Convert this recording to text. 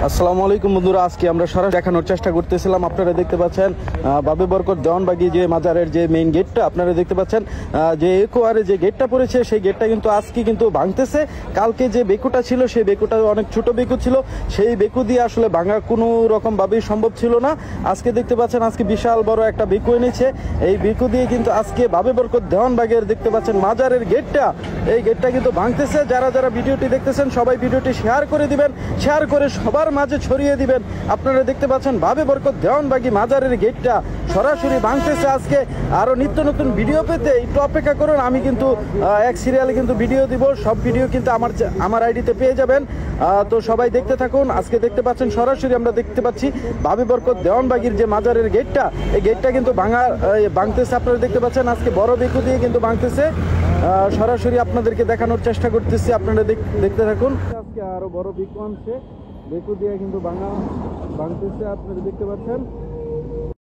আসসালামু আলাইকুম বন্ধুরা, আজকে আমরা সরাসরি দেখানোর চেষ্টা করতেছিলাম। আপনারা দেখতে পাচ্ছেন বাবে বরকত দেওয়ানবাগি যে মাজারের যে মেইন গেটটা আপনারা দেখতে পাচ্ছেন, যে একোয়ারে যে গেটটা পড়েছে সেই গেটটা কিন্তু আজকে কিন্তু ভাঙতেছে। কালকে যে বেকুটা ছিল সেই বেকুটা অনেক ছোট বেকু ছিল, সেই বেকু দিয়ে আসলে ভাঙা কোনো রকম ভাবেই সম্ভব ছিল না। আজকে দেখতে পাচ্ছেন আজকে বিশাল বড় একটা বেকু এনেছে। এই বেকু দিয়ে কিন্তু আজকে বাবে বরকত দেওয়ানবাগের দেখতে পাচ্ছেন মাজারের গেটটা, এই গেটটা কিন্তু ভাঙতেছে। যারা যারা ভিডিওটি দেখতেছেন সবাই ভিডিওটি শেয়ার করে দিবেন, শেয়ার করে সবার মাঝে ছড়িয়ে দিবেন। আপনারা দেখতে পাচ্ছেন বাবে বরকত দেওয়ানবাগি মাজারের গেটটা সরাসরি ভাঙতেছে। আজকে আরো নিত্য নতুন ভিডিও পেতে একটু অপেক্ষা করুন। আমি কিন্তু এক সিরিয়ালে কিন্তু ভিডিও দিব, সব ভিডিও কিন্তু আমার আইডিতে পেয়ে যাবেন। তো সবাই দেখতে থাকুন। আজকে দেখতে পাচ্ছেন সরাসরি আমরা দেখতে পাচ্ছি বাবে বরকত দেওয়ানবাগির যে মাজারের গেটটা, এই গেটটা কিন্তু ভাঙতেছে। আপনারা দেখতে পাচ্ছেন আজকে বড় বেকু দিয়ে কিন্তু ভাঙতেছে। সরাসরি আপনাদেরকে দেখানোর চেষ্টা করতেছি, আপনারা দেখতে থাকুন। আজকে আরো বড় বেকু আনছে, বেকু দিয়ে কিন্তু ভাঙতেছে। আপনারা দেখতে পাচ্ছেন